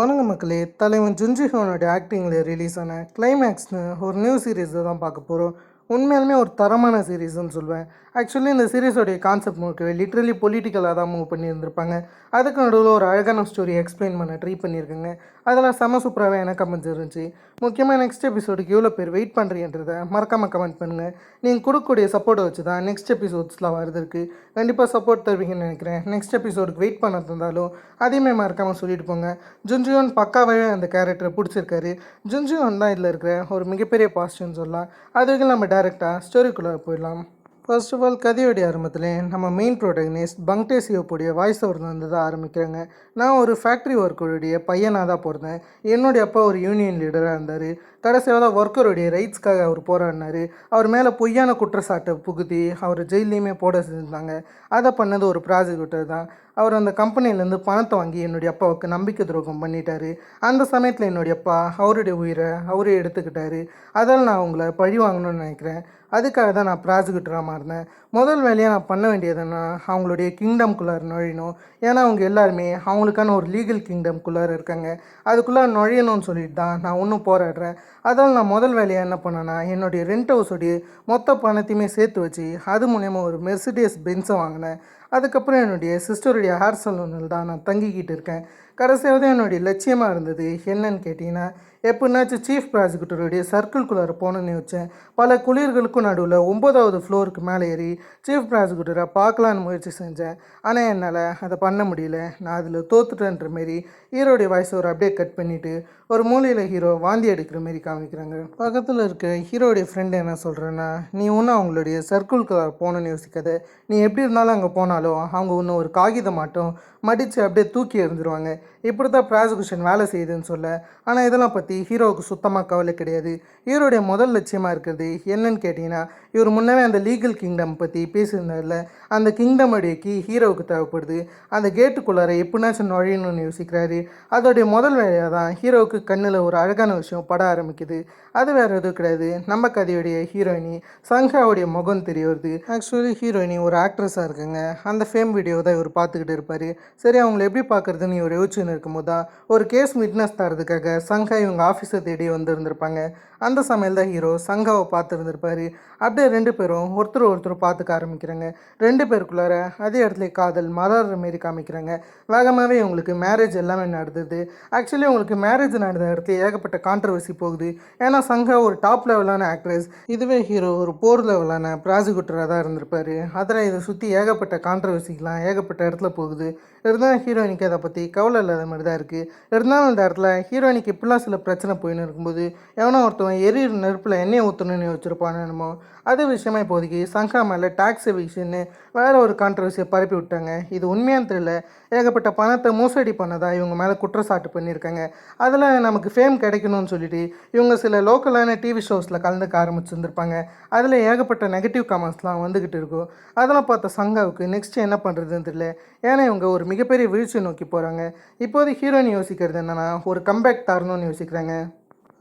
வணக்கம் மக்களே. தலைவன் ஜுன்ஜிஹோனோட ஆக்டிங்கில் ரிலீஸ் ஆன கிளைமேக்ஸ்னு ஒரு நியூ சீரீஸை தான் பார்க்க போகிறோம். உண்மையாலுமே ஒரு தரமான சீரீஸ்ன்னு சொல்வேன். ஆக்சுவலி இந்த சீரீஸோடைய கான்செப்ட் முழுக்கவே லிட்ரலி பொலிட்டிக்கலாக தான் மூவ் பண்ணியிருந்திருப்பாங்க. அதுக்கு நடுவில் ஒரு அழகான ஸ்டோரி எக்ஸ்பிளைன் பண்ண ட்ரை பண்ணியிருக்கேங்க. அதெல்லாம் செம சூப்பராகவே எனக்கு அமைஞ்சிருந்துச்சு. முக்கியமாக நெக்ஸ்ட் எபிசோடுக்கு எவ்வளோ பேர் வெயிட் பண்ணுறீன்றதை மறக்காமல் கமெண்ட் பண்ணுங்கள். நீங்கள் கொடுக்கக்கூடிய சப்போர்ட்டை வச்சு தான் நெக்ஸ்ட் எபிசோட்ஸ்லாம் வருதுருக்கு. கண்டிப்பாக சப்போர்ட் தருவீங்கன்னு நினைக்கிறேன். நெக்ஸ்ட் எபிசோடுக்கு வெயிட் பண்ண இருந்தாலும் அதையுமே மறக்காமல் சொல்லிட்டு போங்க. ஜுன்ஜியோன் பக்காவே அந்த கேரக்டரை பிடிச்சிருக்காரு. ஜுன்ஜியோன் தான் இதில் இருக்கிற ஒரு மிகப்பெரிய பாசிட்டிவ்னு சொல்லலாம். அது வரைக்கும் நம்ம டேரெக்டாக ஸ்டோரிக்குள்ளே போயிடலாம். ஃபர்ஸ்ட் ஆஃப் ஆல் கதையோடைய ஆரம்பத்தில் நம்ம மெயின் ப்ரோட்டகனிஸ்ட் பங்டே சியோப்புடைய வாய்ஸ் ஓவர் வந்து தான் ஆரம்பிக்கிறாங்க. நான் ஒரு ஃபேக்ட்ரி ஒர்க்கருடைய பையனாக தான் பிறந்தேன். என்னுடைய அப்பா ஒரு யூனியன் லீடராக இருந்தார். கடைசியாக ஒர்க்கருடைய ரைட்ஸ்க்காக அவர் போராடினார். அவர் மேலே பொய்யான குற்றச்சாட்டை புகுத்தி அவர் ஜெயிலையுமே போட செஞ்சுருந்தாங்க. அதை பண்ணது ஒரு ப்ராசிக்யூட்டர் தான். அவர் அந்த கம்பெனிலேருந்து பணத்தை வாங்கி என்னுடைய அப்பாவுக்கு நம்பிக்கை துரோகம் பண்ணிட்டார். அந்த சமயத்தில் என்னுடைய அப்பா அவருடைய உயிரை அவரே எடுத்துக்கிட்டாரு. அதால் நான் அவங்கள பழி வாங்கணும்னு நினைக்கிறேன். அதுக்காக தான் நான் ப்ராசிக்யூட்டராக மாறினேன். முதல் வேலையாக நான் பண்ண வேண்டியதுன்னா அவங்களுடைய கிங்டம்குள்ளார நுழையணும். ஏன்னா அவங்க எல்லாருமே அவங்களுக்கான ஒரு லீகல் கிங்டம்குள்ளார இருக்காங்க. அதுக்குள்ளே நுழையணும்னு சொல்லிட்டு தான் நான் இன்னும் போராடுறேன். அதால் நான் முதல் வேலையாக என்ன பண்ணேன்னா என்னுடைய ரெண்ட் ஹவுஸோடைய மொத்த பணத்தையுமே சேர்த்து வச்சு அது மூலயமா ஒரு மெர்சிடிஸ் பென்ஸை வாங்கினேன். அதுக்கப்புறம் என்னுடைய சிஸ்டருடைய ஹேர் சலூனில் தான் நான் தங்கிக்கிட்டு இருக்கேன். கடைசியாவது என்னுடைய லட்சியமாக இருந்தது என்னன்னு கேட்டிங்கன்னா, எப்படின்னாச்சும் சீஃப் ப்ராசிக்யூட்டருடைய சர்க்கிள்குள்ளார போகணுன்னு வச்சேன். பல குளிர்களுக்கும் நடுவில் 9வது ஃப்ளோருக்கு மேலே ஏறி சீஃப் ப்ராசிக்யூட்டரை பார்க்கலான்னு முயற்சி செஞ்சேன். ஆனால் என்னால் அதை பண்ண முடியல. நான் அதில் தோத்துட்டேன்ற மாரி ஹீரோடைய வாய்ஸ் ஒரு அப்படியே கட் பண்ணிவிட்டு ஒரு மூலையில் ஹீரோ வாந்தி எடுக்கிற மாரி காமிக்கிறாங்க. பக்கத்தில் இருக்க ஹீரோடைய ஃப்ரெண்டு என்ன சொல்கிறேன்னா, நீ ஒன்றும் அவங்களுடைய சர்க்கிள்குள்ளார போகணுன்னு யோசிக்காத. நீ எப்படி இருந்தாலும் அங்கே போனாலும் அவங்க இன்னும் ஒரு காகிதம் மாட்டோம் மடித்து அப்படியே தூக்கி எறிஞ்சிருவாங்க. இப்படி தான் ப்ராசிக்யூஷன் வேலை செய்யுதுன்னு சொல்ல. ஆனால் இதெல்லாம் பற்றி ஹீரோவுக்கு சுத்தமாக கவலை கிடையாது. ஹீரோடைய முதல் லட்சியமாக இருக்கிறது என்னன்னு கேட்டிங்கன்னா, இவர் முன்னவே அந்த லீகல் கிங்டம் பற்றி பேசியிருந்தார்ல, அந்த கிங்டமுடைய கீ ஹீரோவுக்கு தேவைப்படுது. அந்த கேட்டுக்குள்ளார எப்படினாச்சும் நுழையணும்னு யோசிக்கிறாரு. அதோடைய முதல் வேலையாக தான் ஹீரோவுக்கு கண்ணில் ஒரு அழகான விஷயம் பட ஆரம்பிக்குது. அது வேறு எதுவும் கிடையாது, நம்ம கதையுடைய ஹீரோயினி சங்காவுடைய முகம் தெரிய வருது. ஆக்சுவலி ஹீரோயினி ஒரு ஆக்ட்ரஸாக இருக்குங்க. அந்த ஃபேம் வீடியோ தான் இவர் பார்த்துக்கிட்டு இருப்பார். சரி, அவங்கள எப்படி பார்க்குறதுன்னு இவர் யோசிச்சுன்னு இருக்கும்போது தான் ஒரு கேஸ் விட்னஸ் தரதுக்காக சங்கா இவங்க ஆஃபீஸை தேடி வந்திருந்திருப்பாங்க. அந்த சமையல் தான் ஹீரோ சங்காவை பார்த்துருந்துருப்பார். அப்படியே ரெண்டு பேரும் ஒருத்தர் பார்த்துக்க ஆரம்பிக்கிறாங்க. ரெண்டு பேருக்குள்ளார அதே இடத்துல காதல் மலர்ற மாரி காமிக்கிறாங்க. வேகமாகவே உங்களுக்கு மேரேஜ் எல்லாமே நடந்தது. ஆக்சுவலி உங்களுக்கு மேரேஜ் நடந்த இடத்துல ஏகப்பட்ட கான்ட்ரவர்சி போகுது. ஏன்னா சங்கா ஒரு டாப் லெவலான ஆக்ட்ரஸ், இதுவே ஹீரோ ஒரு போர் லெவலான ப்ராசிக்யூட்டராக தான் இருந்திருப்பார். அதில் இதை சுற்றி ஏகப்பட்ட கான்ட்ரவர்சிக்கெலாம் ஏகப்பட்ட இடத்துல போகுது. இருந்தாலும் ஹீரோயினிக்கு அதை பற்றி கவலை இல்லாத மாதிரி தான் இருக்குது. இருந்தாலும் அந்த இடத்துல ஹீரோயினிக்கு இப்படிலாம் சில பிரச்சனை போயின்னு இருக்கும்போது எவனோ ஒருத்தவன் எரியிற நெருப்பில் எண்ணெயை ஊற்றணும்னு வச்சுருப்பானு என்னமோ. அது விஷயமா இப்போதைக்கு சங்கா மேலே டாக்ஸ் எவிக்ஷன்னு வேறு ஒரு கான்ட்ரவர்சியை பரப்பி விட்டாங்க. இது உண்மையான தெரியல, ஏகப்பட்ட பணத்தை மோசடி பண்ணதாக இவங்க மேலே குற்றச்சாட்டு பண்ணியிருக்காங்க. அதில் நமக்கு ஃபேம் கிடைக்கணும்னு சொல்லிட்டு இவங்க சில லோக்கலான டிவி ஷோஸில் கலந்துக்க ஆரம்பிச்சுருந்துருப்பாங்க. அதில் ஏகப்பட்ட நெகட்டிவ் கமெண்ட்ஸ்லாம் வந்துக்கிட்டு இருக்கும். அதெல்லாம் பார்த்த சங்காவுக்கு நெக்ஸ்ட்டு என்ன பண்ணுறதுன்னு தெரியல. ஏன்னா இவங்க ஒரு மிகப்பெரிய வீழ்ச்சியை நோக்கி போகிறாங்க. இப்போது ஹீரோயின் யோசிக்கிறது என்னென்னா ஒரு கம்பேக் தரணும்னு யோசிக்கிறாங்க.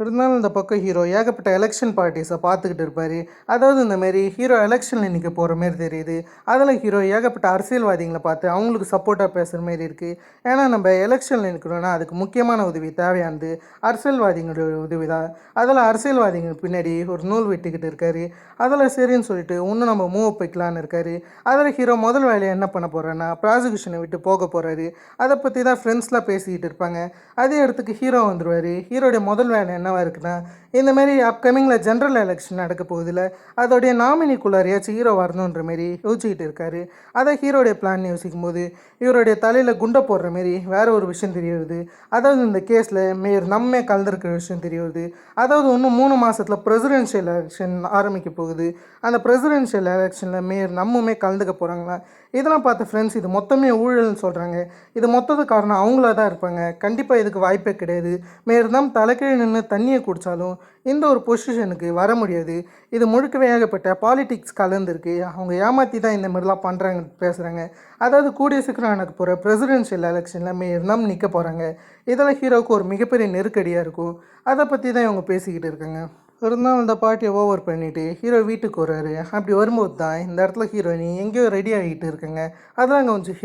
இருந்தாலும் இந்த பக்கம் ஹீரோ ஏகப்பட்ட எலெக்ஷன் பார்ட்டிஸை பார்த்துக்கிட்டு இருப்பார். அதாவது இந்தமாரி ஹீரோ எலெக்ஷனில் நிற்க போகிற மாரி தெரியுது. அதில் ஹீரோ ஏகப்பட்ட அரசியல்வாதிகளை பார்த்து அவங்களுக்கு சப்போர்ட்டாக பேசுகிற மாரி இருக்குது. ஏன்னா நம்ம எலெக்ஷனில் நிற்கணும்னா அதுக்கு முக்கியமான உதவி தேவையானது அரசியல்வாதிகளுடைய உதவி தான். அதில் அரசியல்வாதிகள் பின்னாடி ஒரு நூல் வெட்டிக்கிட்டு இருக்காரு. அதில் சரின்னு சொல்லிட்டு இன்னும் நம்ம மூவ் வைக்கலான்னு இருக்காரு. அதில் ஹீரோ முதல் வேலையை என்ன பண்ண போகிறேன்னா ப்ராசிக்யூஷனை விட்டு போக போகிறாரு. அதை பற்றி தான் ஃப்ரெண்ட்ஸ்லாம் பேசிக்கிட்டு இருப்பாங்க. அதே இடத்துக்கு ஹீரோ வந்துடுவார். ஹீரோடைய முதல் வேலை என்னவாக இருக்குன்னா, இந்தமாரி அப்கமிங்கில் ஜென்ரல் எலெக்ஷன் நடக்க போகுதில்ல, அதோடைய நாமினிக்குள்ளாரையாச்சும் ஹீரோ வரணுன்ற மாரி யோசிச்சுக்கிட்டு இருக்காரு. அதை ஹீரோடைய பிளான் யோசிக்கும் போது இவருடைய தலையில் குண்டை போடுற மாரி வேறு ஒரு விஷயம் தெரிய வருது. அதாவது இந்த கேஸில் மேயர் நம்மே கலந்துருக்கிற விஷயம் தெரிய வருது. அதாவது இன்னும் 3 மாதத்தில் பிரசிடென்ஷியல் எலெக்ஷன் ஆரம்பிக்க போகுது. அந்த பிரசிடென்ஷியல் எலெக்ஷனில் மேயர் நம்முமே கலந்துக்க போகிறாங்களா. இதெல்லாம் பார்த்த ஃப்ரெண்ட்ஸ் இது மொத்தமே ஊழல்னு சொல்கிறாங்க. இது மொத்தத்துக்கு காரணம் அவங்களா தான் இருப்பாங்க. கண்டிப்பாக இதுக்கு வாய்ப்பே கிடையாது. மேயர் நம் தலைக்கீழ் நின்று தண்ணியை குடித்தாலும் இந்த ஒரு பொசிஷனுக்கு வர முடியாது. இது முழுக்கவே ஏகப்பட்ட பாலிடிக்ஸ் கலந்துருக்கு. அவங்க ஏமாற்றி தான் இந்த மாதிரிலாம் பண்ணுறாங்க பேசுகிறாங்க. அதாவது கூடிய சீக்கிரம் எனக்கு போகிற பிரசிடென்ஷியல் எலெக்ஷனில் மேயர் நம் நிற்க போகிறாங்க. இதெல்லாம் ஹீரோவுக்கு ஒரு மிகப்பெரிய நெருக்கடியாக இருக்கும். அதை பற்றி தான் இவங்க பேசிக்கிட்டு இருக்காங்க. இருந்தாலும் அந்த பார்ட்டியை ஓவர் பண்ணிவிட்டு ஹீரோ வீட்டுக்கு வர்றாரு. அப்படி வரும்போது தான் இந்த இடத்துல ஹீரோயினி எங்கேயோ ரெடி ஆகிட்டு இருக்குங்க. அதெல்லாம் கொஞ்சம்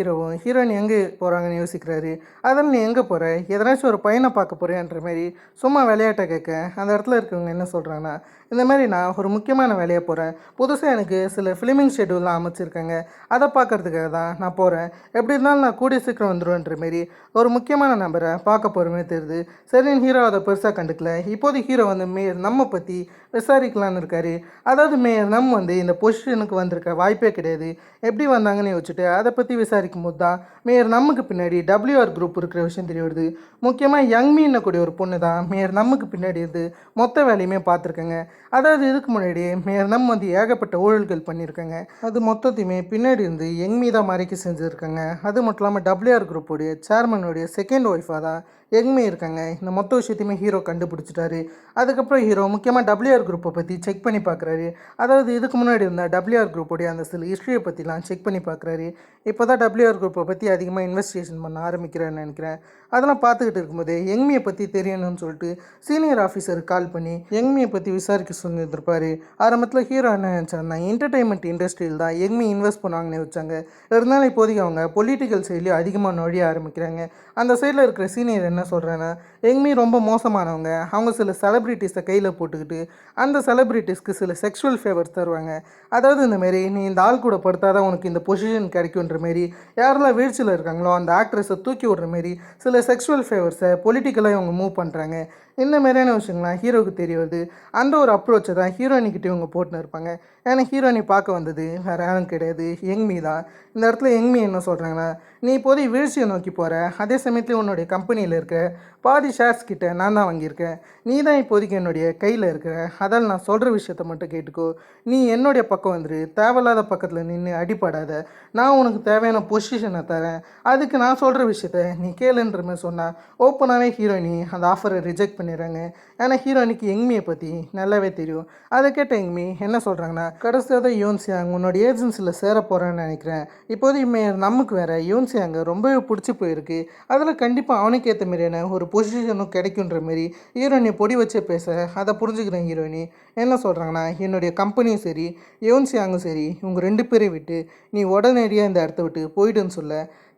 ஹீரோயின் எங்கே போகிறாங்கன்னு யோசிக்கிறாரு. அதெல்லாம் நீ எங்கே போகிற, எதனாச்சும் ஒரு பையனை பார்க்க போறியான்ற மாதிரி சும்மா விளையாட்டை கேட்க அந்த இடத்துல இருக்கவங்க என்ன சொல்கிறாங்கன்னா, இந்த மாதிரி நான் ஒரு முக்கியமான வேலையாக போகிறேன், புதுசாக எனக்கு சில ஃபிலிமிங் ஷெட்யூல்லாம் அமைச்சிருக்கேங்க, அதை பார்க்கறதுக்காக தான் நான் போகிறேன், எப்படி இருந்தாலும் நான் கூடிய சீக்கிரம் வந்துடுவேன்ற மாரி ஒரு முக்கியமான நபரை பார்க்க போகிறமே தெரியுது. சரின்னு ஹீரோ அதை பெருசாக கண்டுக்கல. இப்போதைக்கு ஹீரோ வந்து மேயர் நம்ம பற்றி விசாரிக்கலான்னு இருக்காரு. அதாவது மேயர் வந்து இந்த பொசிஷனுக்கு வந்திருக்க வாய்ப்பே கிடையாது, எப்படி வந்தாங்கன்னு யோசிச்சுட்டு அதை பற்றி விசாரிக்கும் போது தான் மேயர் நமக்கு பின்னாடி WR குரூப் இருக்கிற விஷயம் தெரிய வருது. முக்கியமாக யங்மீன்னு கூடிய ஒரு பொண்ணு தான் மேயர் நமக்கு பின்னாடி இருந்து மொத்த வேலையுமே பார்த்துருக்கேங்க. அதாவது இதுக்கு முன்னாடி மேயர் வந்து ஏகப்பட்ட ஊழல்கள் பண்ணியிருக்காங்க. அது மொத்தத்தையுமே பின்னாடி இருந்து யங்மீ தான் மறைக்க செஞ்சுருக்காங்க. அது மட்டும் இல்லாமல் WR குரூப்போடைய சேர்மனுடைய செகண்ட் ஒய்ஃபாக தான் யங்மீ இருக்காங்க. இந்த மொத்த விஷயத்தையுமே ஹீரோ கண்டுபிடிச்சிட்டாரு. அதுக்கப்புறம் ஹீரோ முக்கியமாக WR குரூப்பை பற்றி செக் பண்ணி பார்க்குறாரு. அதாவது இதுக்கு முன்னாடி இருந்த WR குரூப்போடைய அந்த சில ஹிஸ்ட்ரியை பற்றிலாம் செக் பண்ணி பார்க்குறாரு. இப்போ தான் WR குரூப்பை பற்றி அதிகமாக இன்வெஸ்டிகேஷன் பண்ண ஆரம்பிக்கிறேன்னு நினைக்கிறேன். அதெல்லாம் பார்த்துக்கிட்டு இருக்கும்போது யங்மியை பற்றி தெரியணும்னு சொல்லிட்டு சீனியர் ஆஃபீஸருக்கு கால் பண்ணி யங்மியை பற்றி விசாரிக்க சொல்லியிருந்திருப்பார். ஆரம்பத்தில் ஹீரோ என்ன நினச்சாருன்னா, என்டர்டெயின்மெண்ட் இண்டஸ்ட்ரியில் தான் யங்மி இன்வெஸ்ட் பண்ணுவாங்கன்னு வச்சாங்க. இருந்தாலும் இப்போதைக்கு அவங்க பொலிட்டிக்கல் சைட்லேயும் அதிகமாக நொழிய ஆரம்பிக்கிறாங்க. அந்த சைடில் இருக்கிற சீனியர் என்ன சொல்கிறேன்னா, யங்மி ரொம்ப மோசமானவங்க, அவங்க சில செலிப்ரிட்டிஸை கையில் போட்டுக்கிட்டு அந்த செலிப்ரிட்டிஸ்க்கு சில செக்ஷுவல் ஃபேவர்ஸ் தருவாங்க. அதாவது இந்தமாரி நீ இந்த ஆள் கூட படுத்தாதான் உனக்கு இந்த பொசிஷன் கிடைக்குன்ற மாரி யாரெல்லாம் வீழ்ச்சியில் இருக்காங்களோ அந்த ஆக்ட்ரஸை தூக்கி விடுற மாரி சில செக்ஷுவல் ஃபேவர்ஸை பொலிட்டிக்கலாக இவங்க மூவ் பண்ணுறாங்க. இந்த மாதிரியான விஷயங்கள்லாம் ஹீரோவுக்கு தெரிய வருது. அந்த ஒரு அப்ரோச்சை தான் ஹீரோயினிக்கிட்டே இவங்க போட்டுன்னு இருப்பாங்க. ஏன்னா ஹீரோயினி பார்க்க வந்தது வேறு யாரும் கிடையாது, யங்மி தான். இந்த இடத்துல யங்மி என்ன சொல்கிறாங்கன்னா, நீ இப்போதைக்கு வீழ்ச்சியை நோக்கி போகிற, அதே சமயத்தில் உன்னுடைய கம்பெனியில் இருக்க பாதி ஷேர்ஸ் கிட்ட நான் தான் வாங்கியிருக்கேன், நீ தான் இப்போதைக்கு என்னுடைய கையில் இருக்கிற, அதால் நான் சொல்கிற விஷயத்த மட்டும் கேட்டுக்கோ, நீ என்னுடைய பக்கம் வந்துரு, தேவையில்லாத பக்கத்தில் நின்று அடிப்படாத, நான் உனக்கு தேவையான பொசிஷனை தரேன், அதுக்கு நான் சொல்கிற விஷயத்த நீ கேளுன்ற மாதிரி சொன்னால் ஓப்பனாகவே ஹீரோயினி அந்த ஆஃபரை ரிஜெக்ட் பண்ணிடுறாங்க. ஏன்னா ஹீரோயினிக்கு யங்மியை பற்றி நல்லாவே தெரியும். அதை கேட்ட யங்மி என்ன சொல்கிறாங்கன்னா, கடைசியாக தான் யோன்சியாங் உன்னோட ஏஜென்சியில் சேர போகிறேன்னு நினைக்கிறேன், இப்போதைக்கு நமக்கு வேறு யோன்சியாங்க ரொம்பவே பிடிச்சி போயிருக்கு, அதில் கண்டிப்பாக அவனுக்கு ஏற்ற மாதிரியான ஒரு பொசிஷனும் கிடைக்குன்ற மாரி ஹீரோயினை பொடி வச்சே பேச அதை புரிஞ்சுக்கிறேன். ஹீரோயினி என்ன சொல்கிறாங்கன்னா, என்னுடைய கம்பெனியும் சரி யோன்சியாங்கும் சரி இவங்க 2 பேரையும் விட்டு நீ உடனடியாக இந்த இடத்த விட்டு போயிடுன்னு சொல்ல,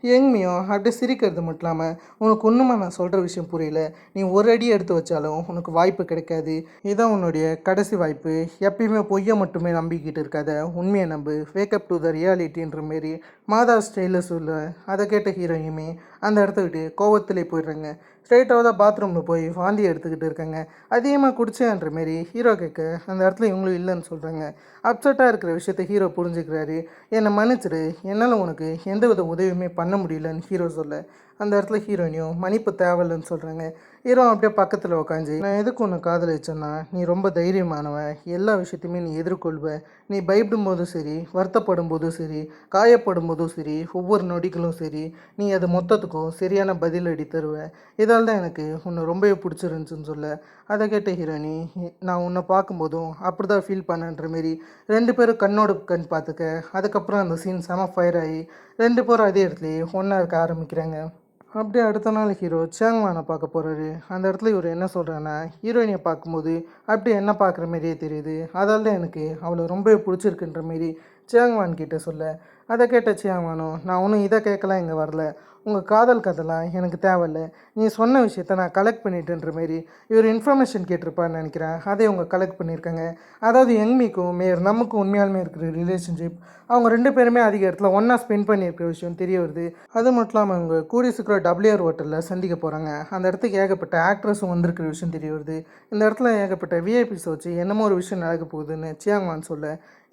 யங்மியும் அப்படியே சிரிக்கிறது மட்டும் இல்லாமல், உனக்கு ஒன்றுமா நான் சொல்கிற விஷயம் புரியல, நீ ஒரு அடி எடுத்து வச்சாலும் உனக்கு வாய்ப்பு கிடைக்காது, இதான் உன்னுடைய கடைசி வாய்ப்பு, எப்பயுமே பொய்யை மட்டுமே நம்பிக்கிட்டு இருக்காத, உண்மையை நம்பு, வேக்கப் டு த ரியாலிட்டின்ற மாரி மாதா ஸ்டைலில் சொல்ல. அதை கேட்ட ஹீரோயினுமே அந்த இடத்த விட்டு கோவத்திலே போயிடுறாங்க. ஸ்ட்ரெயிட்டாக தான் பாத்ரூமில் போய் வாந்தி எடுத்துக்கிட்டு இருக்காங்க. அதிகமாக குடிச்சேன்ற மாரி ஹீரோ கேட்க அந்த இடத்துல இவங்களும் இல்லைன்னு சொல்கிறாங்க. அப்செட்டாக இருக்கிற விஷயத்த ஹீரோ புரிஞ்சுக்கிறாரு. என்னை மன்னிச்சிடு, என்னால் உனக்கு எந்தவித உதவியுமே பண்ண முடியலன்னு ஹீரோ சொல்ல, அந்த இடத்துல ஹீரோயினியும் மன்னிப்பு தேவையில்லைன்னு சொல்கிறாங்க. ஹீரோ அப்படியே பக்கத்தில் உட்காந்து, நான் எதுக்கு உன்னை காதலிச்சேன்னா, நீ ரொம்ப தைரியமானவன், எல்லா விஷயத்தையுமே நீ எதிர்கொள்வ, நீ பயப்படும் போதும் சரி, வருத்தப்படும் போதும் சரி, காயப்படும் போதும் சரி, ஒவ்வொரு நொடிகளும் சரி, நீ அது மொத்தத்துக்கும் சரியான பதிலடி தருவ, இதால் தான் எனக்கு உன்னை ரொம்பவே பிடிச்சிருந்துச்சின்னு சொல்ல. அதை கேட்ட ஹீரோயினி, நான் உன்னை பார்க்கும்போதும் அப்படி தான் ஃபீல் பண்ணன்ற மாரி 2 பேரும் கண்ணோடு கண் பார்த்துக்க. அதுக்கப்புறம் அந்த சீன் செம ஃபயர் ஆகி 2 பேரும் அதே இடத்துலையே ஒன்றா இருக்க ஆரம்பிக்கிறாங்க. அப்படியே அடுத்த நாள் ஹீரோ சேங்வானை பார்க்க போகிறாரு. அந்த இடத்துல இவர் என்ன சொல்கிறான்னா, ஹீரோயினியை பார்க்கும்போது அப்படியே என்ன பார்க்குற மாதிரியே தெரியுது, அதால் தான் எனக்கு அவளை ரொம்பவே பிடிச்சிருக்குன்ற மாரி சேங்வான் கிட்டே சொல்ல. அதை கேட்ட சேங்வானும், நான் ஒன்றும் இதை கேட்கலாம் இங்கே வரல, உங்கள் காதல் கதைலாம் எனக்கு தேவையில்லை, நீ சொன்ன விஷயத்த நான் கலெக்ட் பண்ணிட்டேன்ற மாரி இவர் இன்ஃபர்மேஷன் கேட்டிருப்பான்னு நினைக்கிறேன். அதை அவங்க கலெக்ட் பண்ணியிருக்காங்க. அதாவது யங்மிக்கும் நமக்கும் உண்மையாலுமே இருக்கிற ரிலேஷன்ஷிப், அவங்க 2 பேருமே அதிக இடத்துல ஒன்றா ஸ்பெண்ட் பண்ணியிருக்கிற விஷயம் தெரிய வருது. அது மட்டும் இல்லாமல் அவங்க கூடிய சீக்கிரம் WR ஹோட்டலில் சந்திக்க போகிறாங்க. அந்த இடத்துக்கு ஏகப்பட்ட ஆக்ட்ரஸும் வந்திருக்கிற விஷயம் தெரிய வருது. இந்த இடத்துல ஏகப்பட்ட விஐபிஸ் வச்சு என்னமோ ஒரு விஷயம் நடக்க போகுதுன்னு சியாங்வான் சொல்ல,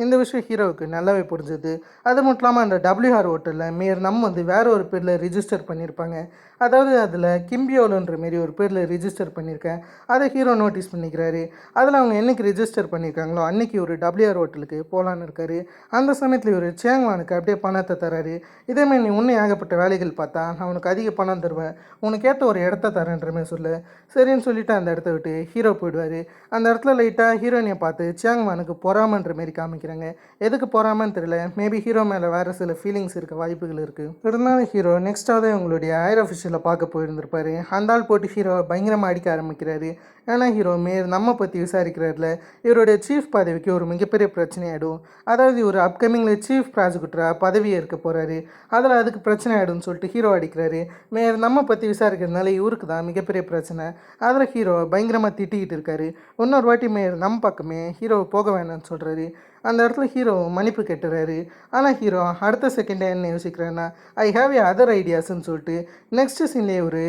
இந்த விஷயம் ஹீரோவுக்கு நல்லாவே புரிஞ்சுது. அது மட்டும் இல்லாமல் அந்த WR ஹோட்டலில் வந்து வேற ஒரு பேரில் ரிஜிஸ்டர் பண்ணியிருப்பாங்க. அதாவது அதில் கிம்பியோலுன்ற மாரி ஒரு பேரில் ரிஜிஸ்டர் பண்ணியிருக்கேன். அதை ஹீரோ நோட்டீஸ் பண்ணிக்கிறாரு. அதில் அவங்க என்றைக்கு ரிஜிஸ்டர் பண்ணியிருக்காங்களோ அன்றைக்கி ஒரு WR ஹோட்டலுக்கு போகலான்னு இருக்காரு. அந்த சமயத்தில் இவர் சேங்வானுக்கு அப்படியே பணத்தை தராரு. இதேமாதிரி நீ இன்னும் ஏகப்பட்ட வேலைகள் பார்த்தா நான் உனக்கு அதிக பணம் தருவேன், உனக்கு ஏற்ற ஒரு இடத்த தரேன்ற மாதிரி சொல்ல, சரின்னு சொல்லிவிட்டு அந்த இடத்த விட்டு ஹீரோ போயிடுவார். அந்த இடத்துல லைட்டாக ஹீரோயினை பார்த்து சேங்வானுக்கு பொறாமன்ற மாரி காமிக்கிறாங்க. எதுக்கு பொறாமன்னு தெரியல, மேபி ஹீரோ மேலே வேறு சில ஃபீலிங்ஸ் இருக்க வாய்ப்புகள் இருக்குது. இருந்தாலும் ஹீரோ நெக்ஸ்ட்டாக உங்களுடைய ஹையர் அஃபிஷியல் ஸ்டேஷனில் பார்க்க போயிருந்திருப்பாரு. அந்த ஆள் போட்டு ஹீரோவை பயங்கரமாக அடிக்க ஆரம்பிக்கிறாரு. ஏன்னா ஹீரோ நம்ம பற்றி விசாரிக்கிறாருல, இவருடைய சீஃப் பதவிக்கு ஒரு மிகப்பெரிய பிரச்சனை ஆகிடும். அதாவது இவர் அப்கமிங்கில் சீஃப் ப்ராசிக்யூட்டராக பதவியை இருக்க போகிறாரு. அதில் அதுக்கு பிரச்சனை ஆகிடும்னு சொல்லிட்டு ஹீரோ அடிக்கிறாரு. நம்ம பற்றி விசாரிக்கிறதுனால இவருக்கு தான் மிகப்பெரிய பிரச்சனை. அதில் ஹீரோ பயங்கரமாக திட்டிக்கிட்டு இருக்காரு. இன்னொரு வாட்டி நம்ம பக்கமே ஹீரோவை போக வேணாம்னு சொல்கிறாரு. அந்த இடத்துல ஹீரோ மன்னிப்பு கேட்டுறாரு. ஆனால் ஹீரோ அடுத்த செகண்டே என்ன யோசிக்கிறேன்னா, ஐ ஹாவ் ஏ அதர் ஐடியாஸ்ன்னு சொல்லிட்டு நெக்ஸ்ட்டு சீன்லேயே ஒரு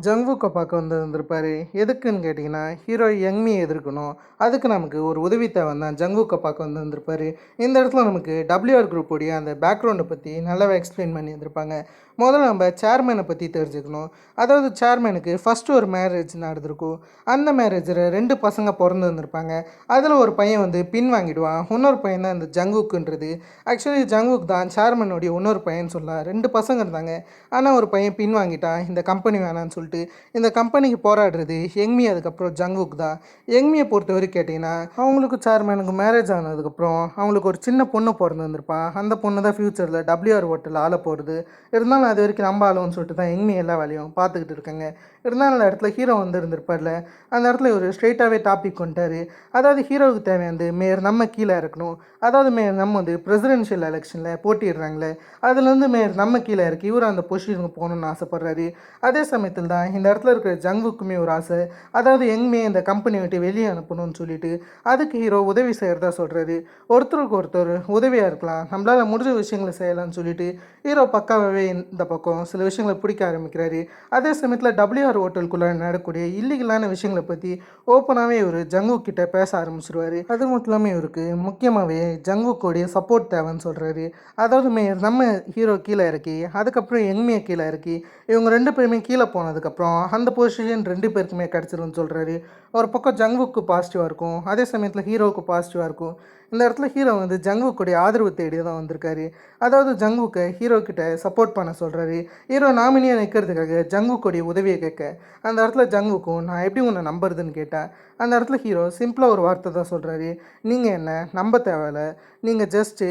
ஜங்வுக்கை பார்க்க வந்திருப்பார். எதுக்குன்னு கேட்டிங்கன்னா, ஹீரோ யங்மியை எதிர்க்கணும். அதுக்கு நமக்கு ஒரு உதவி தேவை தான் ஜங்வுக்கை பார்க்க வந்திருப்பார். இந்த இடத்துல நமக்கு WR குரூப்போடைய அந்த பேக்ரவுண்டை பற்றி நல்லாவே எக்ஸ்பிளைன் பண்ணி வந்திருப்பாங்க. முதல்ல நம்ம சேர்மேனை பற்றி தெரிஞ்சுக்கணும். அதாவது சேர்மேனுக்கு ஃபஸ்ட்டு ஒரு மேரேஜ் நடந்திருக்கும். அந்த மேரேஜில் 2 பசங்க பிறந்து வந்திருப்பாங்க. அதில் ஒரு பையன் பின் வாங்கிடுவான். இன்னொரு பையன் தான் இந்த ஜங்குக்குன்றது. ஆக்சுவலி ஜங்குக் தான் சேர்மனுடைய இன்னொரு பையன் சொல்லலாம். 2 பசங்க இருந்தாங்க. ஆனால் ஒரு பையன் பின் வாங்கிட்டான். இந்த கம்பெனி வேணான்னு சொல்லிட்டு இந்த கம்பெனிக்கு போராடுறது யங்மி, அதுக்கப்புறம் ஜங்குக் தான். யங்மியை பொறுத்தவரை கேட்டிங்கன்னா, அவங்களுக்கு சேர்மனுக்கு மேரேஜ் ஆனதுக்கப்புறம் அவங்களுக்கு ஒரு சின்ன பொண்ணு பிறந்து வந்திருப்பான். அந்த பொண்ணு தான் ஃப்யூச்சரில் WR ஹோட்டலில் ஆள போகிறது. இருந்தாலும் அது வரைக்கும் நம்ம ஆளுன்னு சொல்லிட்டு தான் யங்மி எல்லா வேலையும் பார்த்துக்கிட்டு இருக்காங்க. இருந்தாலும் அந்த இடத்துல ஹீரோ இருந்திருப்பார்ல, அந்த இடத்துல ஒரு ஸ்ட்ரெயிட்டாகவே டாபிக் கொண்டாரு. அதாவது ஹீரோவுக்கு தேவையானது நம்ம கீழே இருக்கணும். அதாவது நம்ம பிரசிடென்ஷியல் எலெக்ஷனில் போட்டிடுறாங்களே, அதுலேருந்து நம்ம கீழே இருக்கு இவர் அந்த பொசிஷனுக்கு போகணுன்னு ஆசைப்பட்றாரு. அதே சமயத்தில் தான் இந்த இடத்துல இருக்கிற ஜங்குக்குமே ஒரு ஆசை. அதாவது யங்மே இந்த கம்பெனி விட்டு வெளியே அனுப்பணும்னு சொல்லிட்டு அதுக்கு ஹீரோ உதவி செய்கிறதா சொல்கிறாரு. ஒருத்தருக்கு ஒருத்தர் உதவியாக இருக்கலாம், நம்மளால் முடிஞ்ச விஷயங்களை செய்யலாம்னு சொல்லிட்டு ஹீரோ பக்காவே இந்த பக்கம் சில விஷயங்களை பிடிக்க ஆரம்பிக்கிறாரு. அதே சமயத்தில் WR ஹோட்டலுக்குள்ளே நடக்கக்கூடிய இல்லீகலான விஷயங்களை பற்றி ஓப்பனாகவே இவர் ஜங்குக் கிட்ட பேச ஆரம்பிச்சிருவார். அது மட்டும் இல்லாமல் இவருக்கு முக்கியமாகவே ஜங்குக்கோடைய சப்போர்ட் தேவைன்னு சொல்கிறாரு. அதாவது நம்ம ஹீரோ கீழே இறக்கி அதுக்கப்புறம் யங்மியை கீழே இறக்கி இவங்க 2 பேருமே கீழே போனதுக்கப்புறம் அந்த பொசிஷன் 2 பேருக்குமே கிடச்சிரும்னு சொல்கிறாரு. ஒரு பக்கம் ஜங்குக்கு பாசிட்டிவாக இருக்கும், அதே சமயத்தில் ஹீரோவுக்கு பாசிட்டிவாக இருக்கும். இந்த இடத்துல ஹீரோ ஜங்குக்குடைய ஆதரவு தேடி தான் வந்திருக்காரு. அதாவது ஜங்குக்கை ஹீரோ கிட்ட சப்போர்ட் பண்ண சொல்கிறாரு. ஹீரோ நாமினியாக நிற்கிறதுக்காக ஜங்குக்குடைய உதவியை கேட்க அந்த இடத்துல ஜங்குக்கும் நான் எப்படி உன்னை நம்புறதுன்னு கேட்டேன். அந்த இடத்துல ஹீரோ சிம்பிளாக ஒரு வார்த்தை தான் சொல்கிறாரு, நீங்கள் என்ன நம்ப தேவையில்ல, நீங்கள் ஜஸ்ட்டு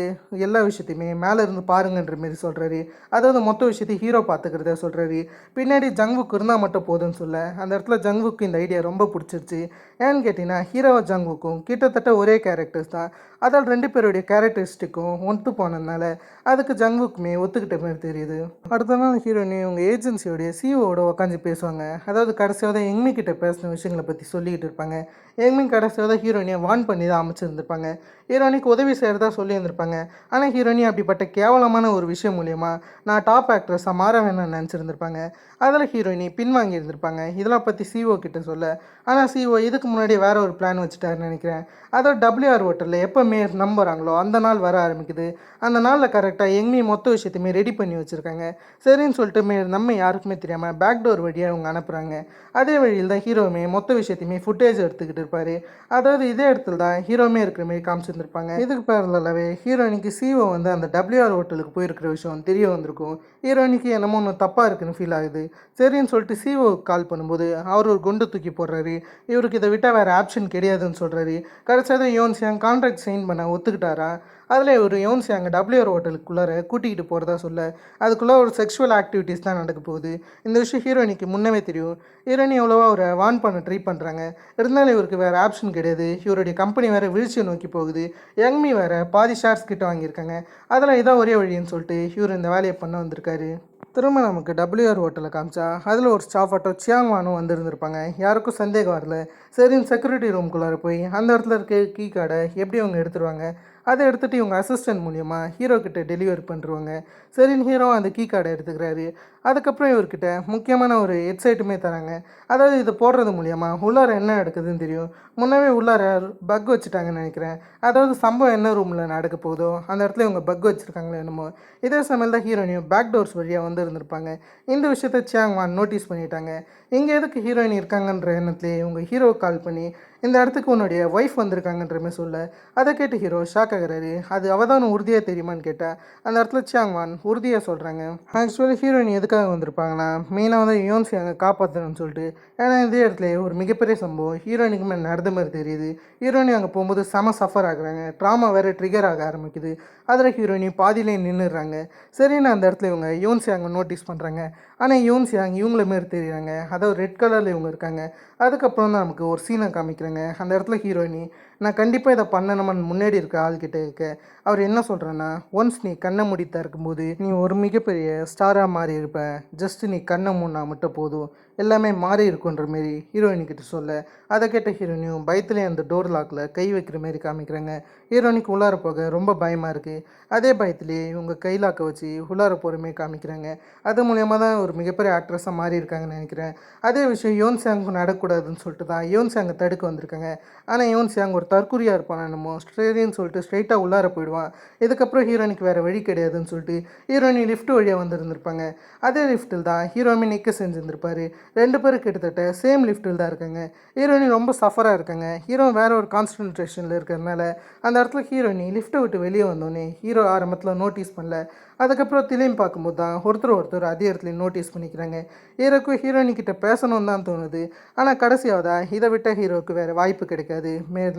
எல்லா விஷயத்தையுமே மேலே இருந்து பாருங்கன்ற மாரி சொல்கிறாரு. அதாவது மொத்த விஷயத்தையும் ஹீரோ பார்த்துக்கிறத சொல்கிறாரு. பின்னாடி ஜங்குக்கு இருந்தால் மட்டும் போதும்னு சொல்ல அந்த இடத்துல ஜங்குக்கு இந்த ஐடியா ரொம்ப பிடிச்சிருச்சு. ஏன்னு கேட்டிங்கன்னா, ஹீரோ ஜங்குக்கும் கிட்டத்தட்ட ஒரே கேரக்டர்ஸ் தான். அதால் 2 பேருடைய கேரக்டரிஸ்டிக்கும் ஒத்து போனதுனால அதுக்கு ஜங்குக்குமே ஒத்துக்கிட்ட மாதிரி தெரியுது. அடுத்த நாள் ஹீரோயினி உங்கள் ஏஜென்சியோடைய சிஓவோட உட்காந்து பேசுவாங்க. அதாவது கடைசியாக தான் யங்மி கிட்ட பேசின விஷயங்களை பற்றி சொல்லிக்கிட்டு இருப்பாங்க. யங்மி கடைசியாக தான் ஹீரோயினியை வார்ன் பண்ணி தான் அமைச்சிருந்துருப்பாங்க. ஹீரோயினிக்கு உதவி செய்கிறதா சொல்லியிருந்திருப்பாங்க. ஆனால் ஹீரோயினி அப்படிப்பட்ட கேவலமான ஒரு விஷயம் மூலயமா நான் டாப் ஆக்ட்ரஸாக மாற வேணும்னு நினச்சிருந்துருப்பாங்க. அதில் ஹீரோயினி பின்வாங்கி இருந்திருப்பாங்க. இதெல்லாம் பற்றி சிஓ கிட்ட சொல்ல, ஆனால் சிஓ இதுக்கு முன்னாடி வேறு ஒரு பிளான் வச்சுட்டாருன்னு நினைக்கிறேன். அதோட WR ஹோட்டலில் எப்போ நம்புகிறாங்களோ அந்த நாள் வர ஆரம்பிக்குது. அந்த நாளில் கரெக்டாக யங்மி மொத்த விஷயத்தையுமே ரெடி பண்ணி வச்சுருக்காங்க. சரின்னு சொல்லிட்டு நம்ம யாருக்குமே தெரியாமல் பேக்டோர் வழியாக அவங்க அனுப்புகிறாங்க. அதே வழியில் தான் ஹீரோவுமே மொத்த விஷயத்தையுமே ஃபுட்டேஜ் எடுத்துக்கிட்டு இருப்பார். அதாவது இதே இடத்துல தான் ஹீரோவுமே இருக்கிற மாதிரி காமிச்சிருந்துருப்பாங்க. இதுக்கு பேரலாவே ஹீரோயினிக்கு சிஓ அந்த WR ஹோட்டலுக்கு போயிருக்கிற விஷயம் தெரிய வந்திருக்கும். ஹீரோயினிக்கு என்னமோ ஒன்று தப்பாக இருக்குன்னு ஃபீல் ஆகுது. சரின்னு சொல்லிட்டு சிஓவுக்கு கால் பண்ணும்போது அவர் ஒரு குண்டு தூக்கி போடுறாரு. இவருக்கு இதை விட்டால் வேறு ஆப்ஷன் கிடையாதுன்னு சொல்கிறாரு. கடைசியாக யோன்சியாங் கான்ட்ராக்ட் சைன் பண்ண ஒத்துக்கிட்டாரா. அதில் ஒரு யோன்சியாங் WR ஹோட்டலுக்குள்ளார கூட்டிகிட்டு போகிறதா சொல்ல அதுக்குள்ளே ஒரு செக்ஷுவல் ஆக்டிவிட்டீஸ் தான் நடக்க போகுது. இந்த விஷயம் ஹீரோயினிக்கு முன்னவே தெரியும். ஹீரோயினி எவ்வளோவா அவரை வார்ன் பண்ண ட்ரை பண்ணுறாங்க. இருந்தாலும் இவருக்கு வேறு ஆப்ஷன் கிடையாது. இவருடைய கம்பெனி வேறு வீழ்ச்சியை நோக்கி போகுது. யங்மி வேறு பாதி ஷேர்ஸ் கிட்ட வாங்கியிருக்காங்க. அதில் இதான் ஒரே வழின்னு சொல்லிட்டு இவர் இந்த வேலையை பண்ண வந்திருக்காரு. திரும்ப நமக்கு WR ஹோட்டலில் காமிச்சா அதில் ஒரு ஸ்டாஃப் ஆட்டோ சியாங்வானும் வந்திருந்திருப்பாங்க. யாருக்கும் சந்தேகம் வரல. சரின்னு செக்யூரிட்டி ரூம்குள்ளார போய் அந்த இடத்துல இருக்க கீ கார்டை எப்படி அவங்க எடுத்துருவாங்க. அதை எடுத்துகிட்டு இவங்க அசிஸ்டன்ட் மூலியமாக ஹீரோ கிட்ட டெலிவரி பண்ணுருவாங்க. சரின்னு ஹீரோ அந்த கீ கார்டை எடுத்துக்கிறாரு. அதுக்கப்புறம் இவர்கிட்ட முக்கியமான ஒரு ஹெட்செட்டுமே தராங்க. அதாவது இது போடுறது மூலியமாக உள்ளார என்ன நடக்குதுன்னு தெரியும். முன்னவே உள்ளார பக் வச்சுட்டாங்கன்னு நினைக்கிறேன். அதாவது சம்பவம் என்ன ரூமில் நடக்க போகுதோ அந்த இடத்துல இவங்க பக் வச்சுருக்காங்களோ என்னமோ. இதே சமயம் தான் ஹீரோயினியும் பேக் டோர்ஸ் வழியாக இருந்திருப்பாங்க. இந்த விஷயத்தை சியாங்வான் நோட்டீஸ் பண்ணிட்டாங்க. இங்கே எதுக்கு ஹீரோயின் இருக்காங்கன்ற எண்ணத்துலேயே இவங்க ஹீரோவை கால் பண்ணி இந்த இடத்துக்கு உன்னுடைய ஒய்ஃப் வந்திருக்காங்கன்ற மாதிரி சொல்ல அதை கேட்டு ஹீரோ ஷாக் ஆகிறாரு. அது அவதானம் உறுதியாக தெரியுமான்னு கேட்டால் அந்த இடத்துல சியாங்வான் உறுதியாக சொல்கிறாங்க. ஆக்சுவலி ஹீரோயின் எதுக்காக எதுக்காக வந்திருப்பாங்கன்னா மெயினாக வந்து யோன்சி அங்கே காப்பாற்றணும்னு சொல்லிட்டு. ஏன்னா இதே இடத்துல ஒரு மிகப்பெரிய சம்பவம் ஹீரோயினுக்கு மேலே நடந்த மாதிரி தெரியுது. ஹீரோயினி அங்கே போகும்போது செம சஃபர் ஆகுறாங்க. ட்ராமா வேறு ட்ரிகர் ஆக ஆரம்பிக்குது. அதில் ஹீரோயினி பாதியிலே நின்றுடுறாங்க. சரின்னு அந்த இடத்துல இவங்க யோன்சி அங்கே நோட்டீஸ் பண்ணுறாங்க. ஆனால் யோன்சி அங்கே இவங்கள மாரி தெரியுறாங்க. அதாவது ரெட் கலரில் இவங்க இருக்காங்க. அதுக்கப்புறம் தான் நமக்கு ஒரு சீனை காமிக்கிறாங்க. அந்த இடத்துல ஹீரோயினி நான் கண்டிப்பாக இதை பண்ணணுமான்னு முன்னாடி இருக்க ஆள்கிட்ட இருக்க அவர் என்ன சொல்கிறேன்னா, ஒன்ஸ் நீ கண்ணை மூடி திறக்கும்போது நீ ஒரு மிகப்பெரிய ஸ்டாராக மாறி இருப்ப. ஜஸ்ட் நீ கண்ணை மூடினா மட்டும் போதும், எல்லாமே மாறி இருக்குன்ற மாரி ஹீரோயினிக்கிட்ட சொல்ல, அதை கேட்ட ஹீரோயினியும் பயத்துலேயே அந்த டோர் லாக்கில் கை வைக்கிற மாரி காமிக்கிறாங்க. ஹீரோயினிக்கு உள்ளார போக ரொம்ப பயமாக இருக்குது. அதே பயத்துலேயே இவங்க கை லாக்கை வச்சு உள்ளார போகிற மாரி காமிக்கிறாங்க. அது மூலயமா தான் ஒரு மிகப்பெரிய ஆக்ட்ரஸாக மாறி இருக்காங்கன்னு நினைக்கிறேன். அதே விஷயம் யோன்சாங்கும் நடக்கூடாதுன்னு சொல்லிட்டு தான் யோன்சாங்கை தடுக்க வந்திருக்காங்க. ஆனால் யோன்சாங் ஒரு தற்குறியாக இருப்பான் என்னமோ ஸ்ட்ரேரின்னு சொல்லிட்டு ஸ்ட்ரைட்டாக உள்ளார போயிடுவான். இதுக்கப்புறம் ஹீரோயினுக்கு வேறு வழி கிடையாதுன்னு சொல்லிட்டு ஹீரோயினி லிஃப்ட் வழியாக வந்திருந்திருப்பாங்க. அதே லிஃப்ட்டில் தான் ஹீரோயினி நிற்க செஞ்சுருந்துருப்பார். ரெண்டு பேரும் கிட்டத்தட்ட சேம் லிஃப்ட்டில் தான் இருக்காங்க. ஹீரோயினி ரொம்ப சஃபராக இருக்காங்க. ஹீரோ வேறு ஒரு கான்சன்ட்ரேஷனில் இருக்கிறதுனால அந்த இடத்துல ஹீரோயினி லிஃப்ட்டை விட்டு வெளியே வந்தோடனே ஹீரோ ஆரம்பத்தில் நோட்டீஸ் பண்ணல. அதுக்கப்புறம் திரும்பி பார்க்கும்போது தான் ஒருத்தர் அதே இடத்துல நோட்டீஸ் பண்ணிக்கிறாங்க. ஹீரோக்கும் ஹீரோயினிக்கிட்ட பேசணும்னு தான் தோணுது. ஆனால் கடைசியாவதா இதை விட்ட ஹீரோவுக்கு வேறு வாய்ப்பு கிடைக்காது.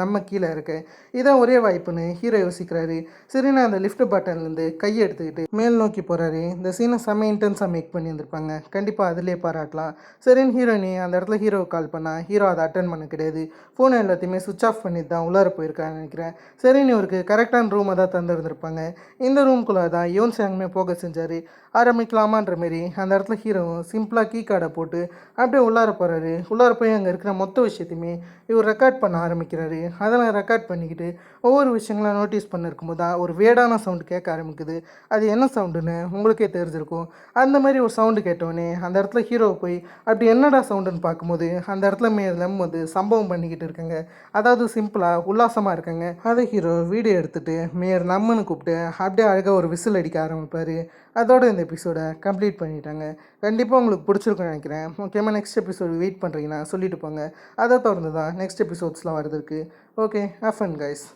நம்ம கீழே இருக்க இதான் ஒரே வாய்ப்புன்னு ஹீரோ யோசிக்கிறாரு. சரின்னு அந்த லிஃப்ட் பட்டன்லேருந்து கையை எடுத்துக்கிட்டு மேல் நோக்கி போகிறாரு. இந்த சீனை செம்ம இன்டென்ஸாக மேக் பண்ணியிருந்திருப்பாங்க. கண்டிப்பாக அதிலே பாராட்டலாம். சரின்னு ஹீரோயினி அந்த இடத்துல ஹீரோவை கால் பண்ணால் ஹீரோ அதை அட்டன் பண்ண கிடையாது. ஃபோனை எல்லாத்தையுமே சுவிட்ச் ஆஃப் பண்ணிட்டு தான் உள்ளார போயிருக்கான்னு நினைக்கிறேன். சரின்னு இவருக்கு கரெக்டான ரூமை தான் தந்துருந்துருப்பாங்க. இந்த ரூம்குள்ளே தான் யோன்சாங்குமே போக செஞ்சார். ஆரம்பிக்கலாமான்ற மாரி அந்த இடத்துல ஹீரோவும் சிம்பிளாக கீ கார்டை போட்டு அப்படியே உள்ளார போகிறாரு. உள்ளார போய் அங்கே இருக்கிற மொத்த விஷயத்தையுமே இவர் ரெக்கார்ட் பண்ண ஆரம்பிக்கிறாரு. அதெல்லாம் ரெக்கார்ட் பண்ணிக்கிட்டு ஒவ்வொரு விஷயங்களாம் நோட்டீஸ் பண்ணிருக்கும்போது தான் ஒரு வேடான சவுண்டு கேட்க ஆரம்பிக்குது. அது என்ன சவுண்டுன்னு உங்களுக்கே தெரிஞ்சிருக்கும். அந்த மாதிரி ஒரு சவுண்டு கேட்டோடனே அந்த இடத்துல ஹீரோவை போய் அப்படி என்னடா சவுண்டுன்னு பார்க்கும்போது அந்த இடத்துல மேலும் வந்து சம்பவம் பண்ணிக்கிட்டு இருக்காங்க. அதாவது சிம்பிளாக உல்லாசமாக இருக்காங்க. அதை ஹீரோ வீடியோ எடுத்துகிட்டு மேயர் நம்மன்னு கூப்பிட்டு அப்படியே அழகாக ஒரு விசில் அடிக்க ஆரம்பிப்பார். அதோட இந்த எபிசோடை கம்ப்ளீட் பண்ணிட்டாங்க. கண்டிப்பாக உங்களுக்கு பிடிச்சிருக்குன்னு நினைக்கிறேன். முக்கியமாக நெக்ஸ்ட் எபிசோடு வெயிட் பண்ணுறீங்கன்னா சொல்லிட்டு போங்க. அதை தொடர்ந்து தான் நெக்ஸ்ட் எபிசோட்ஸ்லாம் வருது இருக்குது. Okay, have fun guys.